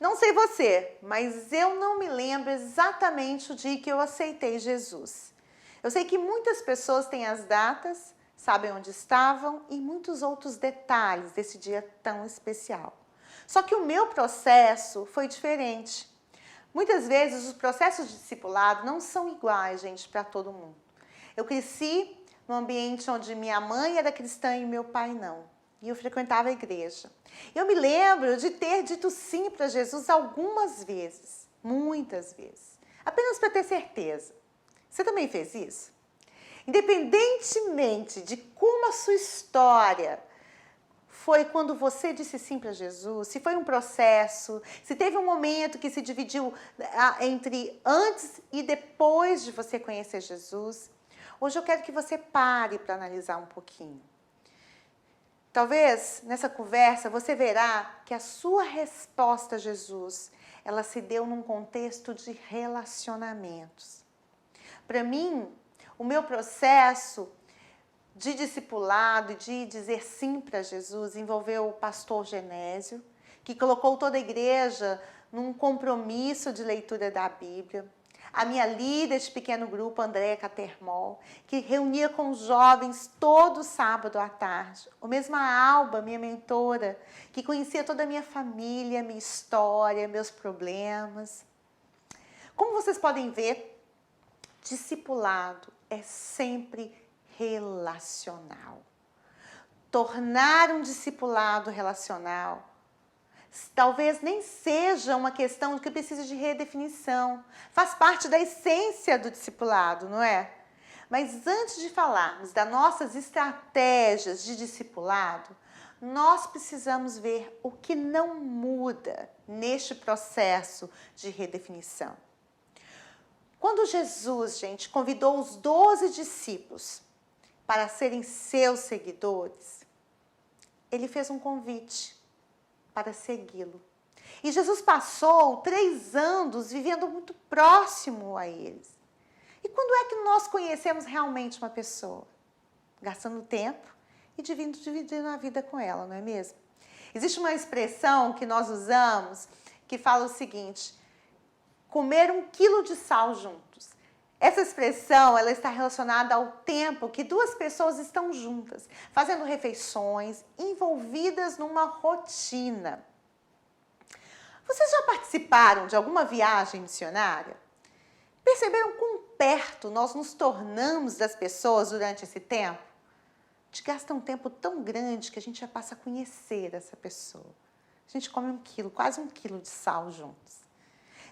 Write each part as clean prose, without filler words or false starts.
Não sei você, mas eu não me lembro exatamente o dia que eu aceitei Jesus. Eu sei que muitas pessoas têm as datas, sabem onde estavam e muitos outros detalhes desse dia tão especial. Só que o meu processo foi diferente. Muitas vezes os processos de discipulado não são iguais, gente, para todo mundo. Eu cresci num ambiente onde minha mãe era cristã e meu pai não. E eu frequentava a igreja. Eu me lembro de ter dito sim para Jesus algumas vezes, muitas vezes, apenas para ter certeza. Você também fez isso? Independentemente de como a sua história foi quando você disse sim para Jesus, se foi um processo, se teve um momento que se dividiu entre antes e depois de você conhecer Jesus, hoje eu quero que você pare para analisar um pouquinho. Talvez nessa conversa você verá que a sua resposta a Jesus, ela se deu num contexto de relacionamentos. Para mim, o meu processo de discipulado e de dizer sim para Jesus envolveu o pastor Genésio, que colocou toda a igreja num compromisso de leitura da Bíblia. A minha líder de pequeno grupo, Andréa Catermol, que reunia com os jovens todo sábado à tarde. O mesmo a Alba, minha mentora, que conhecia toda a minha família, minha história, meus problemas. Como vocês podem ver, discipulado é sempre relacional. Tornar um discipulado relacional talvez nem seja uma questão que precisa de redefinição. Faz parte da essência do discipulado, não é? Mas antes de falarmos das nossas estratégias de discipulado, nós precisamos ver o que não muda neste processo de redefinição. Quando Jesus, gente, convidou os 12 discípulos para serem seus seguidores, ele fez um convite para segui-lo. E Jesus passou 3 anos vivendo muito próximo a eles. E quando é que nós conhecemos realmente uma pessoa? Gastando tempo e dividindo a vida com ela, não é mesmo? Existe uma expressão que nós usamos que fala o seguinte: comer 1 quilo de sal juntos. Essa expressão, ela está relacionada ao tempo que 2 pessoas estão juntas, fazendo refeições, envolvidas numa rotina. Vocês já participaram de alguma viagem missionária? Perceberam quão perto nós nos tornamos das pessoas durante esse tempo? A gente gasta um tempo tão grande que a gente já passa a conhecer essa pessoa. A gente come 1 quilo, quase 1 quilo de sal juntos.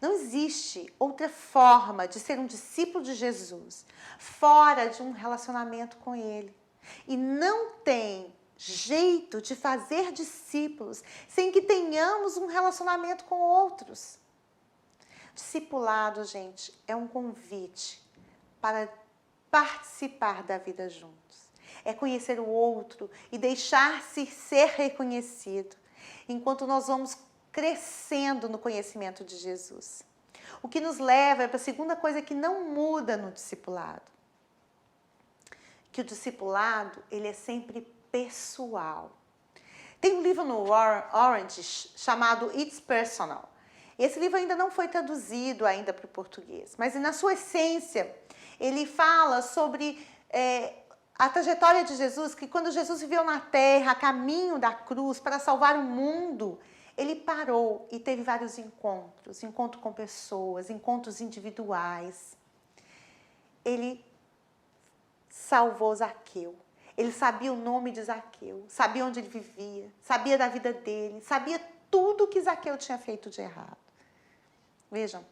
Não existe outra forma de ser um discípulo de Jesus fora de um relacionamento com Ele. E não tem jeito de fazer discípulos sem que tenhamos um relacionamento com outros. Discipulado, gente, é um convite para participar da vida juntos. É conhecer o outro e deixar-se ser reconhecido, enquanto nós vamos crescendo no conhecimento de Jesus. O que nos leva para a segunda coisa que não muda no discipulado. Que o discipulado, ele é sempre pessoal. Tem um livro no Orange chamado It's Personal. Esse livro ainda não foi traduzido ainda para o português, mas na sua essência, ele fala sobre a trajetória de Jesus, que quando Jesus viveu na terra, a caminho da cruz, para salvar o mundo, ele parou e teve vários encontros, encontro com pessoas, encontros individuais. Ele salvou Zaqueu. Ele sabia o nome de Zaqueu, sabia onde ele vivia, sabia da vida dele, sabia tudo que Zaqueu tinha feito de errado. Vejam,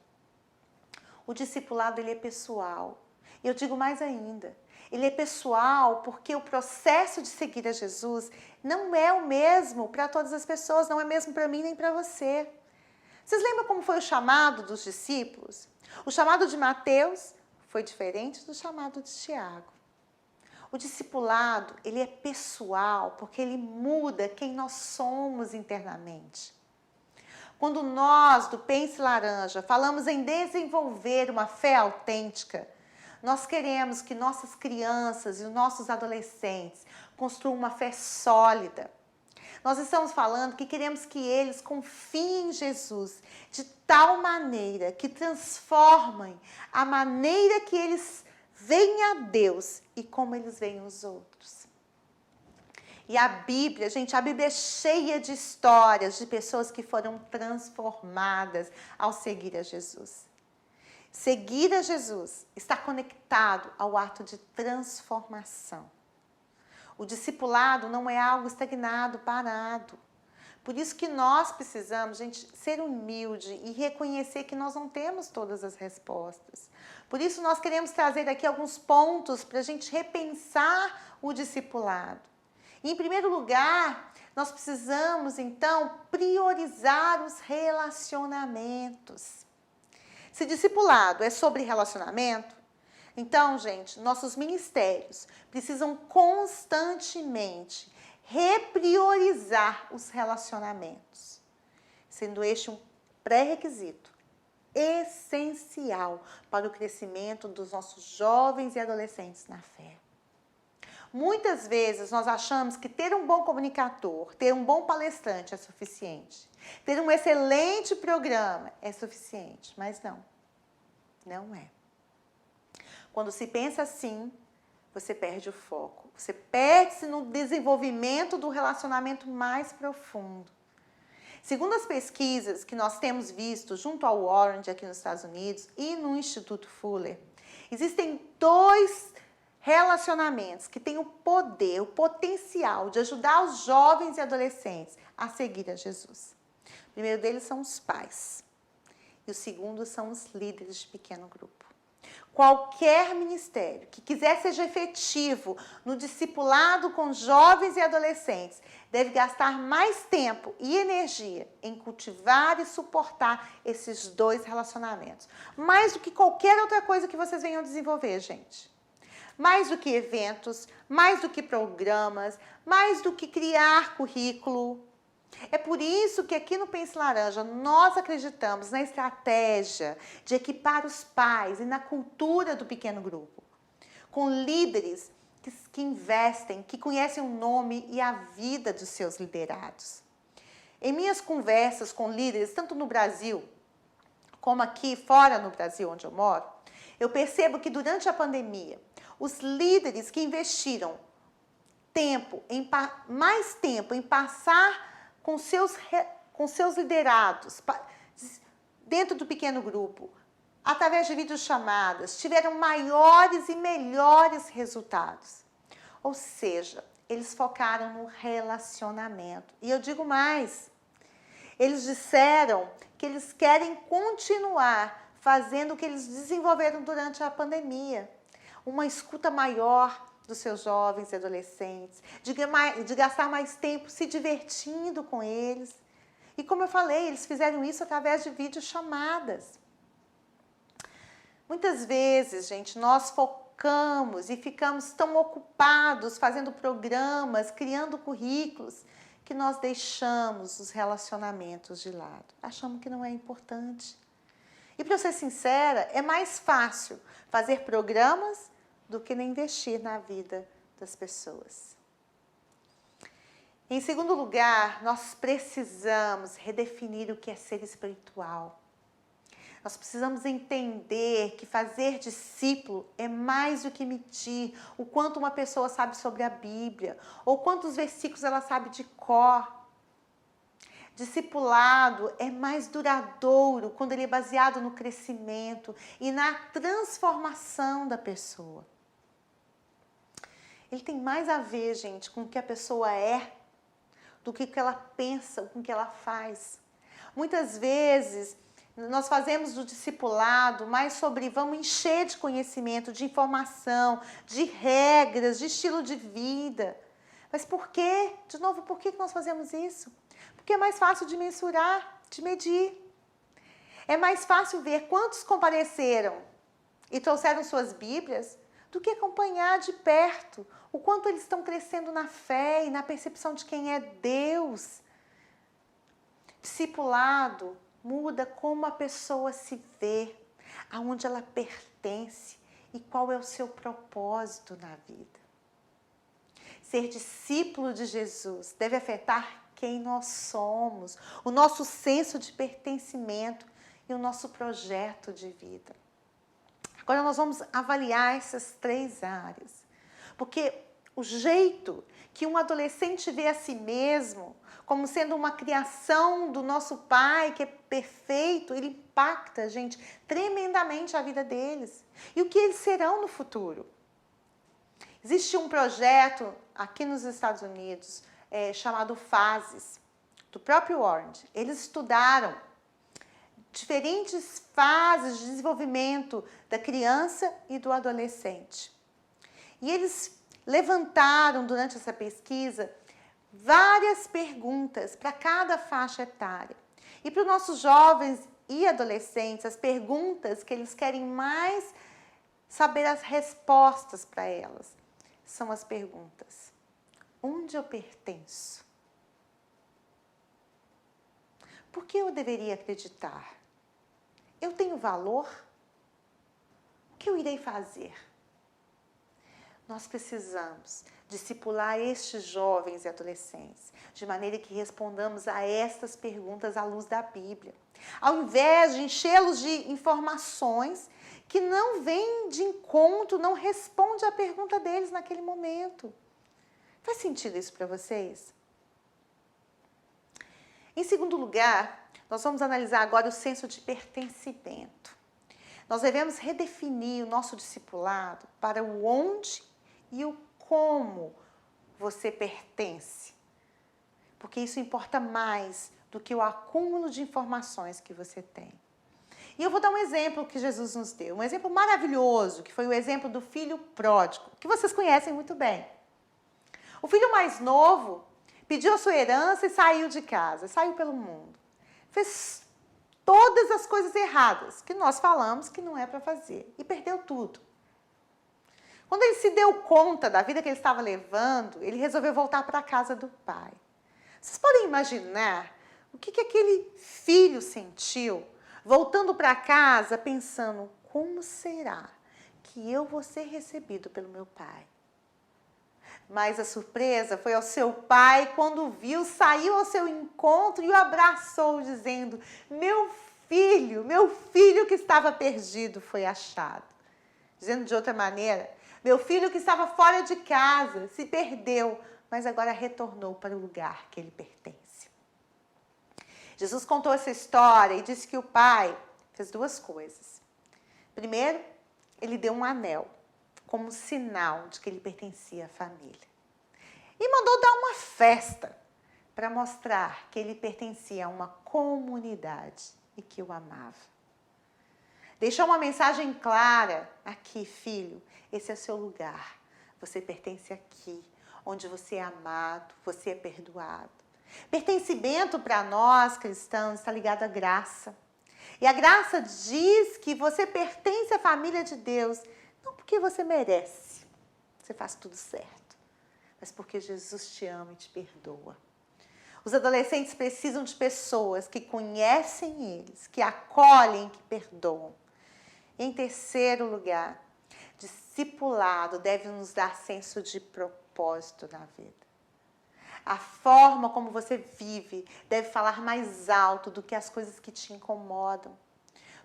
o discipulado, ele é pessoal. E eu digo mais ainda, ele é pessoal porque o processo de seguir a Jesus não é o mesmo para todas as pessoas, não é mesmo para mim nem para você. Vocês lembram como foi o chamado dos discípulos? O chamado de Mateus foi diferente do chamado de Tiago. O discipulado, ele é pessoal porque ele muda quem nós somos internamente. Quando nós, do Pense Laranja, falamos em desenvolver uma fé autêntica, nós queremos que nossas crianças e os nossos adolescentes construam uma fé sólida. Nós estamos falando que queremos que eles confiem em Jesus de tal maneira que transformem a maneira que eles veem a Deus e como eles veem os outros. E a Bíblia, gente, a Bíblia é cheia de histórias de pessoas que foram transformadas ao seguir a Jesus. Seguir a Jesus está conectado ao ato de transformação. O discipulado não é algo estagnado, parado. Por isso que nós precisamos, gente, ser humilde e reconhecer que nós não temos todas as respostas. Por isso nós queremos trazer aqui alguns pontos para a gente repensar o discipulado. E, em primeiro lugar, nós precisamos, então, priorizar os relacionamentos. Se discipulado é sobre relacionamento, então, gente, nossos ministérios precisam constantemente repriorizar os relacionamentos, sendo este um pré-requisito essencial para o crescimento dos nossos jovens e adolescentes na fé. Muitas vezes nós achamos que ter um bom comunicador, ter um bom palestrante é suficiente. Ter um excelente programa é suficiente, mas não. Não é. Quando se pensa assim, você perde o foco. Você perde-se no desenvolvimento do relacionamento mais profundo. Segundo as pesquisas que nós temos visto junto ao Orange aqui nos Estados Unidos e no Instituto Fuller, existem 2 relacionamentos que têm o poder, o potencial de ajudar os jovens e adolescentes a seguir a Jesus. O primeiro deles são os pais e o segundo são os líderes de pequeno grupo. Qualquer ministério que quiser seja efetivo no discipulado com jovens e adolescentes deve gastar mais tempo e energia em cultivar e suportar esses 2 relacionamentos. Mais do que qualquer outra coisa que vocês venham desenvolver, gente. Mais do que eventos, mais do que programas, mais do que criar currículo. É por isso que aqui no Pense Laranja nós acreditamos na estratégia de equipar os pais e na cultura do pequeno grupo, com líderes que investem, que conhecem o nome e a vida dos seus liderados. Em minhas conversas com líderes, tanto no Brasil como aqui fora no Brasil, onde eu moro, eu percebo que durante a pandemia, os líderes que investiram mais tempo em passar com seus liderados dentro do pequeno grupo, através de videochamadas, tiveram maiores e melhores resultados. Ou seja, eles focaram no relacionamento. E eu digo mais, eles disseram que eles querem continuar fazendo o que eles desenvolveram durante a pandemia. Uma escuta maior dos seus jovens e adolescentes, de gastar mais tempo se divertindo com eles. E como eu falei, eles fizeram isso através de videochamadas. Muitas vezes, gente, nós focamos e ficamos tão ocupados fazendo programas, criando currículos, que nós deixamos os relacionamentos de lado. Achamos que não é importante. E para ser sincera, é mais fácil fazer programas do que investir na vida das pessoas. Em segundo lugar, nós precisamos redefinir o que é ser espiritual. Nós precisamos entender que fazer discípulo é mais do que medir o quanto uma pessoa sabe sobre a Bíblia, ou quantos versículos ela sabe de cor. Discipulado é mais duradouro quando ele é baseado no crescimento e na transformação da pessoa. Ele tem mais a ver, gente, com o que a pessoa é, do que o que ela pensa, com o que ela faz. Muitas vezes, nós fazemos do discipulado mais sobre vamos encher de conhecimento, de informação, de regras, de estilo de vida. Mas por quê? De novo, por que nós fazemos isso? Porque é mais fácil de mensurar, de medir. É mais fácil ver quantos compareceram e trouxeram suas Bíblias do que acompanhar de perto o quanto eles estão crescendo na fé e na percepção de quem é Deus. Discipulado muda como a pessoa se vê, aonde ela pertence e qual é o seu propósito na vida. Ser discípulo de Jesus deve afetar quem nós somos, o nosso senso de pertencimento e o nosso projeto de vida. Agora nós vamos avaliar essas 3 áreas, porque o jeito que um adolescente vê a si mesmo como sendo uma criação do nosso Pai, que é perfeito, ele impacta, gente, tremendamente a vida deles e o que eles serão no futuro. Existe um projeto aqui nos Estados Unidos chamado Fases, do próprio Warren. Eles estudaram diferentes fases de desenvolvimento da criança e do adolescente. E eles levantaram durante essa pesquisa várias perguntas para cada faixa etária. E para os nossos jovens e adolescentes, as perguntas que eles querem mais saber as respostas para elas são as perguntas: onde eu pertenço? Por que eu deveria acreditar? Eu tenho valor? O que eu irei fazer? Nós precisamos discipular estes jovens e adolescentes de maneira que respondamos a estas perguntas à luz da Bíblia, ao invés de enchê-los de informações que não vêm de encontro, não responde à pergunta deles naquele momento. Faz sentido isso para vocês? Em segundo lugar, nós vamos analisar agora o senso de pertencimento. Nós devemos redefinir o nosso discipulado para o onde e o como você pertence, porque isso importa mais do que o acúmulo de informações que você tem. E eu vou dar um exemplo que Jesus nos deu, um exemplo maravilhoso, que foi o exemplo do filho pródigo, que vocês conhecem muito bem. O filho mais novo pediu a sua herança e saiu de casa, saiu pelo mundo. Fez todas as coisas erradas que nós falamos que não é para fazer e perdeu tudo. Quando ele se deu conta da vida que ele estava levando, ele resolveu voltar para a casa do pai. Vocês podem imaginar o que aquele filho sentiu voltando para casa pensando: como será que eu vou ser recebido pelo meu pai? Mas a surpresa foi ao seu pai quando viu, saiu ao seu encontro e o abraçou, dizendo: meu filho que estava perdido foi achado. Dizendo de outra maneira, meu filho que estava fora de casa se perdeu, mas agora retornou para o lugar que ele pertence. Jesus contou essa história e disse que o pai fez 2 coisas. Primeiro, ele deu um anel como sinal de que ele pertencia à família. E mandou dar uma festa para mostrar que ele pertencia a uma comunidade e que o amava. Deixou uma mensagem clara: aqui, filho, esse é seu lugar. Você pertence aqui, onde você é amado, você é perdoado. Pertencimento para nós cristãos está ligado à graça. E a graça diz que você pertence à família de Deus, não porque você merece, você faz tudo certo, mas porque Jesus te ama e te perdoa. Os adolescentes precisam de pessoas que conhecem eles, que acolhem, que perdoam. Em terceiro lugar, discipulado deve nos dar senso de propósito na vida. A forma como você vive deve falar mais alto do que as coisas que te incomodam.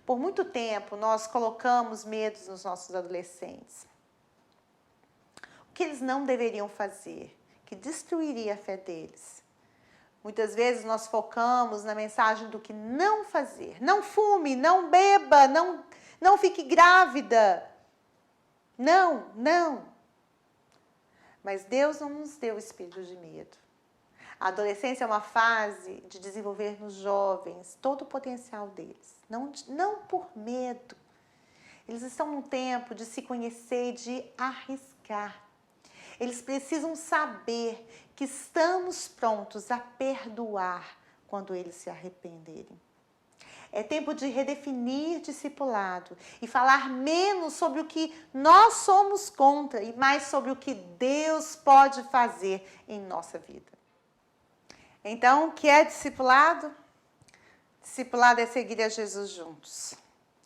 Por muito tempo, nós colocamos medos nos nossos adolescentes. O que eles não deveriam fazer, que destruiria a fé deles. Muitas vezes nós focamos na mensagem do que não fazer. Não fume, não beba, não fique grávida. Não. Mas Deus não nos deu espírito de medo. A adolescência é uma fase de desenvolver nos jovens todo o potencial deles. Não por medo. Eles estão num tempo de se conhecer e de arriscar. Eles precisam saber que estamos prontos a perdoar quando eles se arrependerem. É tempo de redefinir discipulado e falar menos sobre o que nós somos contra e mais sobre o que Deus pode fazer em nossa vida. Então, o que é discipulado? Discipulado é seguir a Jesus juntos,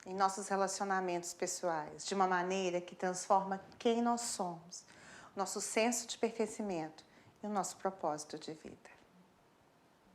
em nossos relacionamentos pessoais, de uma maneira que transforma quem nós somos, nosso senso de pertencimento e o nosso propósito de vida.